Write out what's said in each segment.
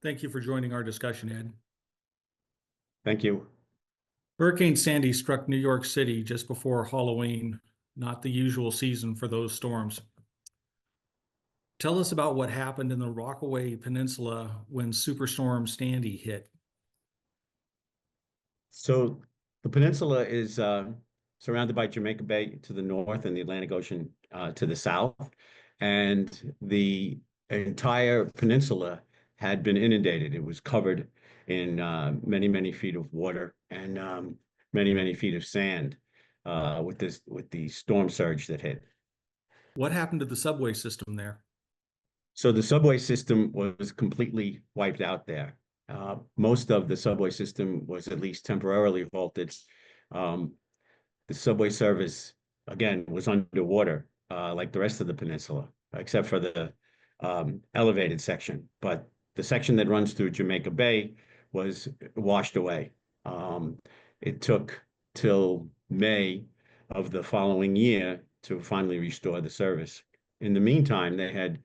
Thank you for joining our discussion, Ed. Thank you. Hurricane Sandy struck New York City just before Halloween, not the usual season for those storms. Tell us about what happened in the Rockaway Peninsula when Superstorm Sandy hit. So the peninsula is surrounded by Jamaica Bay to the north and the Atlantic Ocean to the south. And the entire peninsula had been inundated. It was covered in many, many feet of water and many, many feet of sand with the storm surge that hit. What happened to the subway system there? So the subway system was completely wiped out there. Most of the subway system was at least temporarily halted. Um, the subway service, again, was underwater, like the rest of the peninsula, except for the elevated section. But the section that runs through Jamaica Bay was washed away. Um, it took till May of the following year to finally restore the service. In the meantime, they had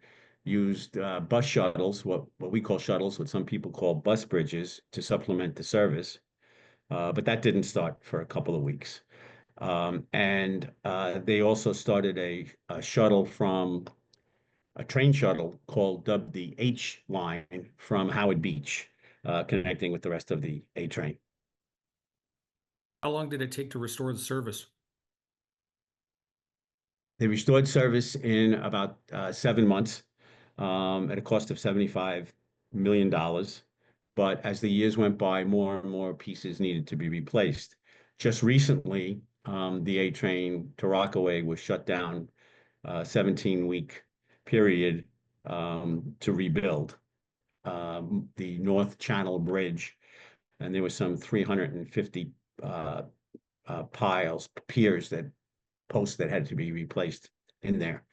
used bus shuttles, what we call shuttles, what some people call bus bridges, to supplement the service. But that didn't start for a couple of weeks. And they also started a shuttle from a train shuttle dubbed the H line from Howard Beach, connecting with the rest of the A train. How long did it take to restore the service? They restored service in about 7 months at a cost of $75 million. But as the years went by, more and more pieces needed to be replaced. Just recently, the A train to Rockaway was shut down 17-week period to rebuild the North Channel Bridge. And there was some 350 piers posts that had to be replaced in there.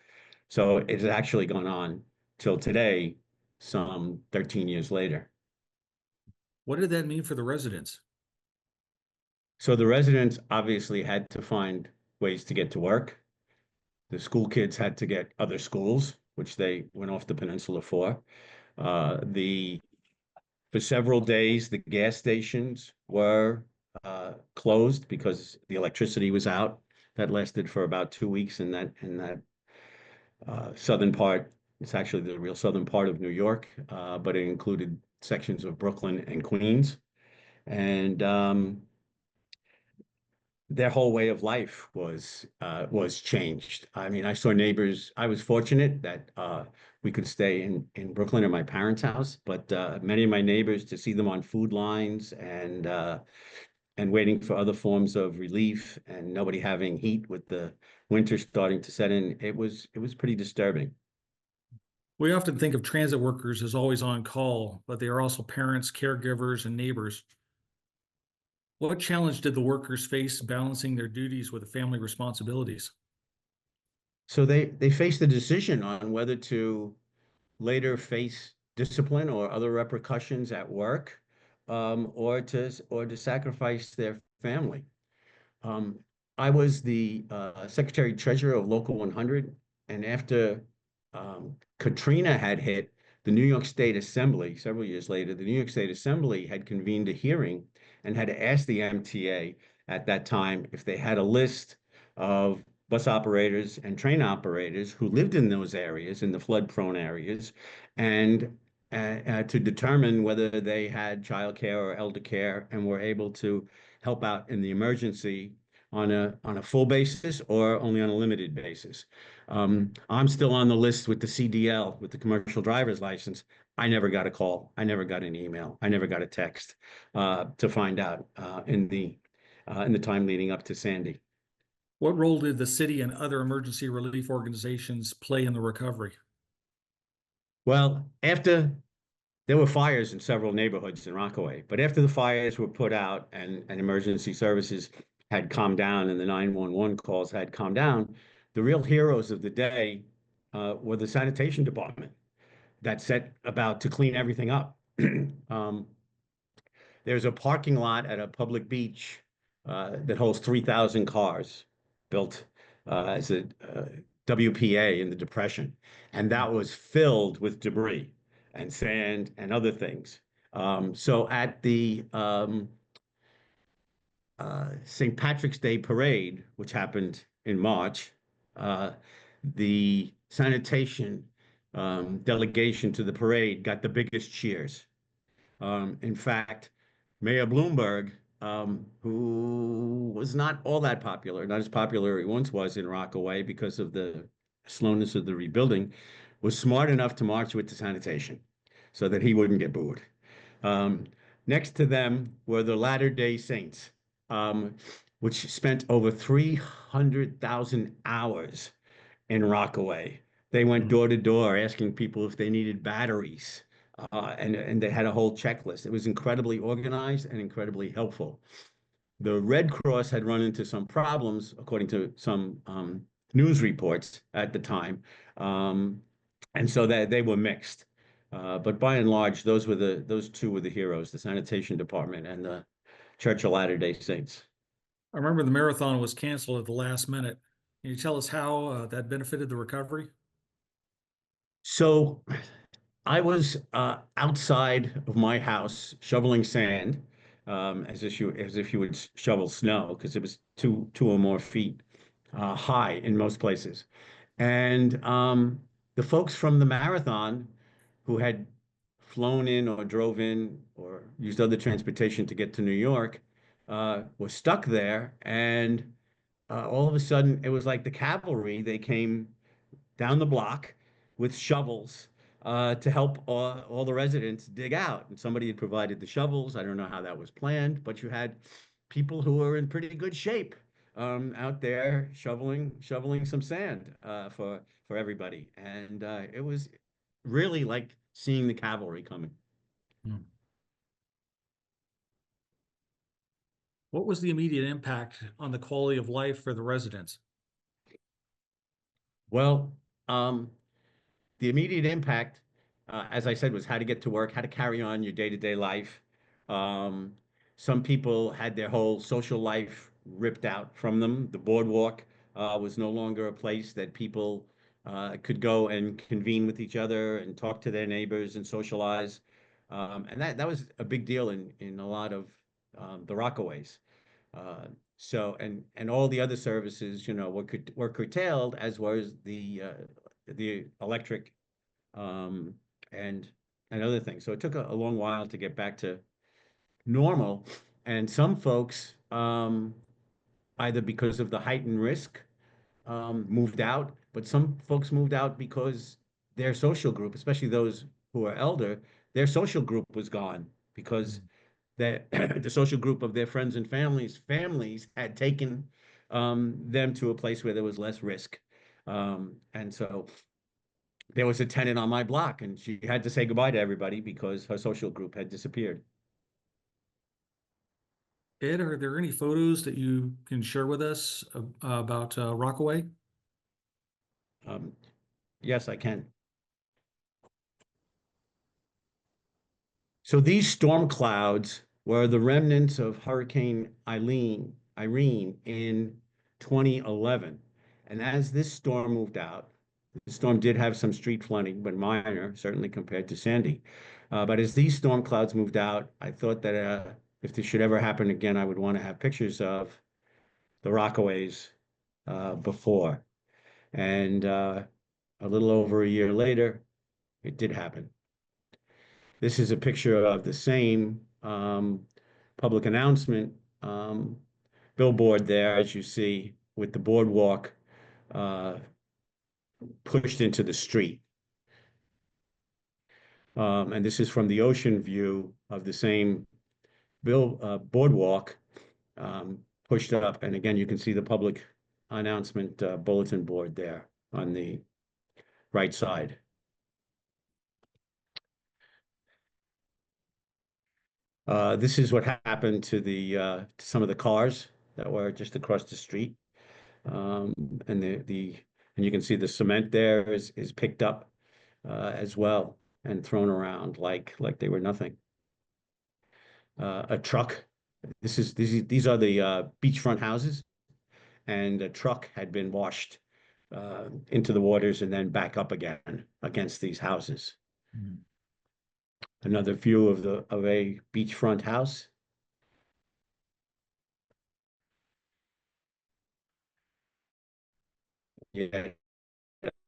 So it's actually gone on till today, some 13 years later. What did that mean for the residents? So the residents obviously had to find ways to get to work. The school kids had to get other schools, which they went off the peninsula for. The For several days, the gas stations were closed because the electricity was out. That lasted for about 2 weeks in that southern part. It's actually the real southern part of New York, but it included sections of Brooklyn and Queens. And their whole way of life was changed. I mean, I saw neighbors. I was fortunate that we could stay in Brooklyn at my parents' house, but many of my neighbors, to see them on food lines and waiting for other forms of relief, and nobody having heat with the winter starting to set in, it was pretty disturbing. We often think of transit workers as always on call, but they are also parents, caregivers, and neighbors. What challenge did the workers face balancing their duties with the family responsibilities? So they faced the decision on whether to later face discipline or other repercussions at work, or to sacrifice their family. Um, I was the secretary treasurer of Local 100, and after Katrina had hit, the New York State Assembly, several years later, the New York State Assembly had convened a hearing and had asked the MTA at that time if they had a list of bus operators and train operators who lived in those areas, in the flood-prone areas, and to determine whether they had childcare or elder care and were able to help out in the emergency on a full basis or only on a limited basis. I'm still on the list with the CDL, with the commercial driver's license. I never got a call. I never got an email. I never got a text to find out in the time leading up to Sandy. What role did the city and other emergency relief organizations play in the recovery? Well, after there were fires in several neighborhoods in Rockaway, but after the fires were put out and emergency services had calmed down and the 911 calls had calmed down, the real heroes of the day were the sanitation department that set about to clean everything up. Um, there's a parking lot at a public beach that holds 3,000 cars, built as a WPA in the Depression, and that was filled with debris. and sand and other things. So at the St. Patrick's Day parade, which happened in March, uh, the sanitation delegation to the parade got the biggest cheers. In fact, Mayor Bloomberg, who was not all that popular, not as popular as he once was in Rockaway because of the slowness of the rebuilding, was smart enough to march with the sanitation so that he wouldn't get booed. Um, Next to them were the Latter-day Saints, um, which spent over 300,000 hours in Rockaway. They went Mhm. door to door asking people if they needed batteries, and they had a whole checklist. It was incredibly organized and incredibly helpful. The Red Cross had run into some problems, according to some news reports at the time, um, and so that they were mixed. But by and large, those two were the heroes: the sanitation department and the Church of Latter-day Saints. I remember the marathon was canceled at the last minute. Can you tell us how that benefited the recovery? So I was outside of my house shoveling sand, as if you would shovel snow, because it was two or more feet high in most places. And the folks from the marathon who had flown in or drove in or used other transportation to get to New York were stuck there. And all of a sudden, it was like the cavalry. They came down the block with shovels to help all the residents dig out. And somebody had provided the shovels. I don't know how that was planned, but you had people who were in pretty good shape out there shoveling some sand for everybody. And it was really like seeing the cavalry coming. Hmm. What was the immediate impact on the quality of life for the residents? Well, um, the immediate impact, as I said, was how to get to work, how to carry on your day-to-day life. Um, some people had their whole social life ripped out from them. The boardwalk was no longer a place that people could go and convene with each other and talk to their neighbors and socialize. And that was a big deal in a lot of the Rockaways. Uh, and all the other services, were curtailed, as was the electric um, and and other things. So it took a long while to get back to normal. And some folks, either because of the heightened risk, moved out, but some folks moved out because their social group, especially those who are elder, their social group was gone because Mhm. that the social group of their friends and families had taken them to a place where there was less risk. And so there was a tenant on my block, and she had to say goodbye to everybody because her social group had disappeared. Ed, are there any photos that you can share with us about Rockaway? Um, yes, I can. So these storm clouds were the remnants of Hurricane Irene in 2011. And as this storm moved out, the storm did have some street flooding, but minor, certainly compared to Sandy. But as these storm clouds moved out, I thought that if this should ever happen again, I would want to have pictures of the Rockaways before. And a little over a year later, it did happen. This is a picture of the same public announcement billboard there, as you see, with the boardwalk uh, pushed into the street. And this is from the ocean view of the same boardwalk pushed up. And again, you can see the public announcement bulletin board there on the right side. This is what happened to some of the cars that were just across the street. Um, and and you can see the cement there is picked up as well and thrown around like they were nothing. A truck. These are the beachfront houses, and a truck had been washed into the waters and then back up again against these houses. Mhm. Another view of the of a beachfront house. Yeah,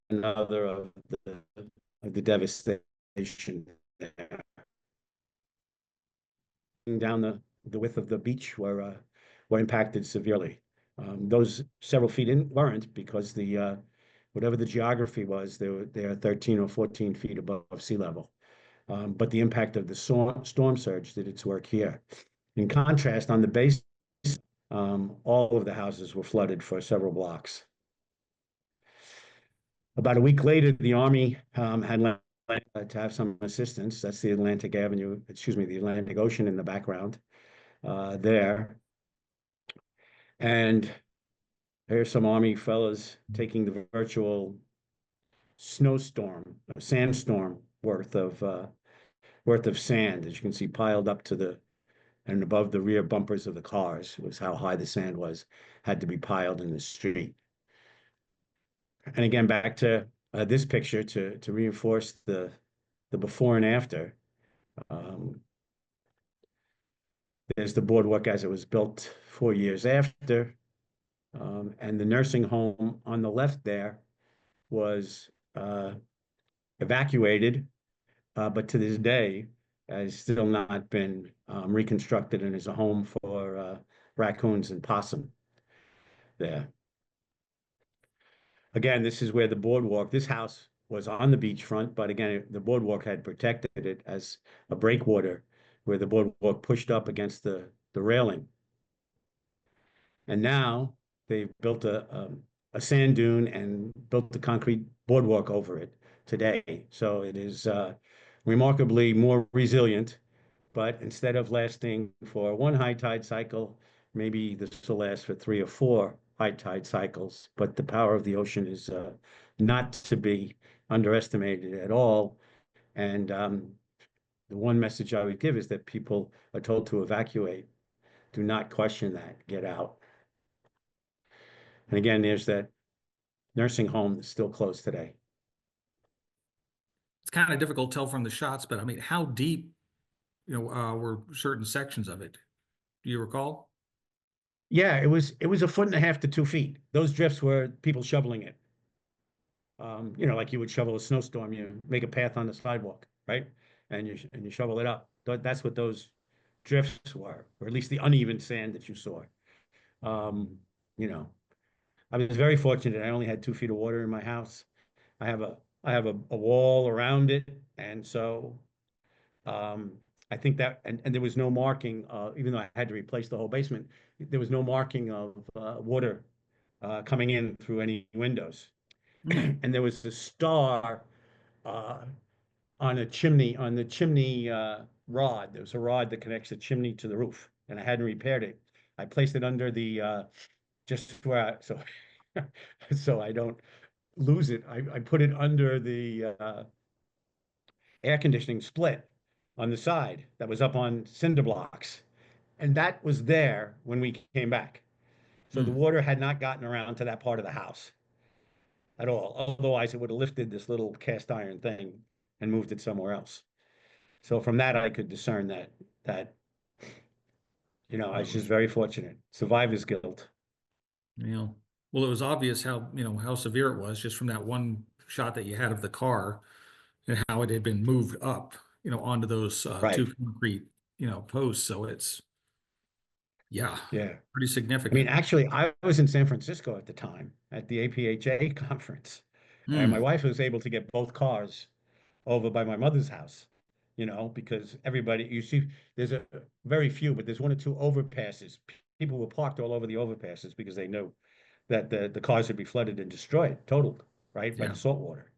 another of the devastation there. Down the width of the beach were impacted severely. Those several feet in weren't because the whatever the geography was, they are 13 or 14 feet above sea level. But the impact of the storm surge did its work here. In contrast, on the base, all of the houses were flooded for several blocks. About a week later, the Army had to have some assistance. That's the Atlantic Avenue, excuse me, the Atlantic Ocean in the background there. And here's some Army fellas taking the virtual snowstorm, a sandstorm worth of sand, as you can see, piled up to the and above the rear bumpers of the cars was how high the sand was, had to be piled in the street. And again, back to this picture to reinforce the before and after. Um, there's the boardwalk as it was built 4 years after. And the nursing home on the left there was evacuated, but to this day has still not been reconstructed and is a home for raccoons and possum there. Again, this is where the boardwalk, this house was on the beachfront, but again, the boardwalk had protected it as a breakwater where the boardwalk pushed up against the railing. And now they've built a sand dune and built the concrete boardwalk over it today. So it is remarkably more resilient, but instead of lasting for one high tide cycle, maybe this will last for 3 or 4 high tide cycles. But the power of the ocean is not to be underestimated at all. And the one message I would give is that people are told to evacuate. Do not question that. Get out. And again, there's that nursing home that's still closed today. It's kind of difficult to tell from the shots, but I mean, how deep, were certain sections of it? Do you recall? Yeah, it was a foot and a half to 2 feet. Those drifts were people shoveling it. Like you would shovel a snowstorm, you make a path on the sidewalk, right? And you shovel it up. That's what those drifts were, or at least the uneven sand that you saw. Um, you know, I was very fortunate. I only had 2 feet of water in my house. I have a wall around it, and so um, I think that and there was no marking, even though I had to replace the whole basement, there was no marking of water coming in through any windows. Hmm. And there was a star uh, on the chimney rod. There was a rod that connects the chimney to the roof, and I hadn't repaired it. I placed it under the just where so I don't lose it. I put it under the air conditioning split on the side that was up on cinder blocks, and that was there when we came back. So the Hmm. water had not gotten around to that part of the house at all. Otherwise, it would have lifted this little cast iron thing and moved it somewhere else. So from that, I could discern that I Well, was just very fortunate. Survivor's guilt. you know, well, it was obvious how severe it was just from that one shot that you had of the car and how it had been moved up, onto those Right. two concrete, posts. So it's, yeah, Yeah. pretty I mean, significant. actually, I was in San Francisco at the time at the APHA conference, and my Hmm. wife was able to get both cars over by my mother's house, because everybody, you see, there's a very few, but there's one or two overpasses. People were parked all over the overpasses because they knew that the cars would be flooded and destroyed, totaled, right, by Yeah. the salt water.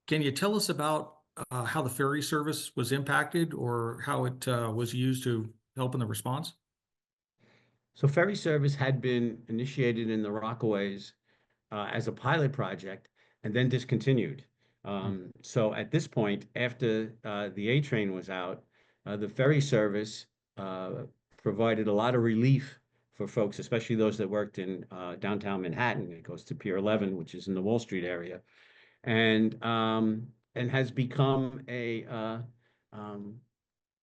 Can you tell us about how the ferry service was impacted or how it was used to help in the response? So ferry service had been initiated in the Rockaways as a pilot project and then discontinued. Hmm. So at this point, after the A train was out, the ferry service uh, provided a lot of relief for folks, especially those that worked in downtown Manhattan. It goes to Pier 11, which is in the Wall Street area. And and has become um,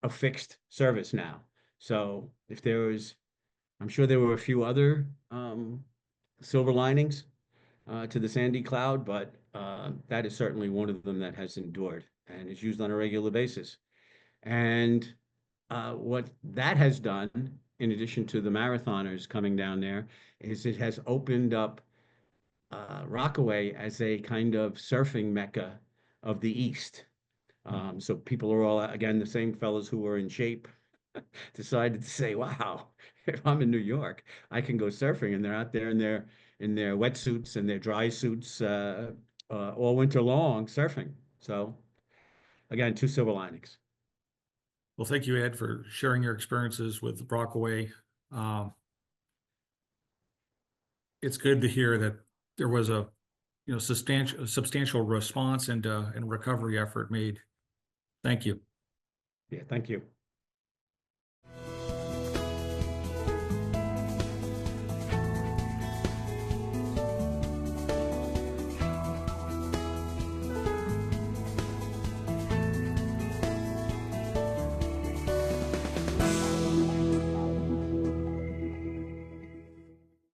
a fixed service now. So if there was, I'm sure there were a few other silver linings to the Sandy cloud, but that is certainly one of them that has endured and is used on a regular basis. And what that has done, in addition to the marathoners coming down there, is it has opened up Rockaway as a kind of surfing mecca of the East. So people are all, again, the same fellows who were in shape decided to say, wow, if I'm in New York, I can go surfing. And they're out there in their wetsuits and their dry suits all winter long surfing. So again, two silver linings. Well, thank you, Ed, for sharing your experiences with Rockaway. Um, it's good to hear that there was a substantial response and recovery effort made. Thank you. Yeah, thank you.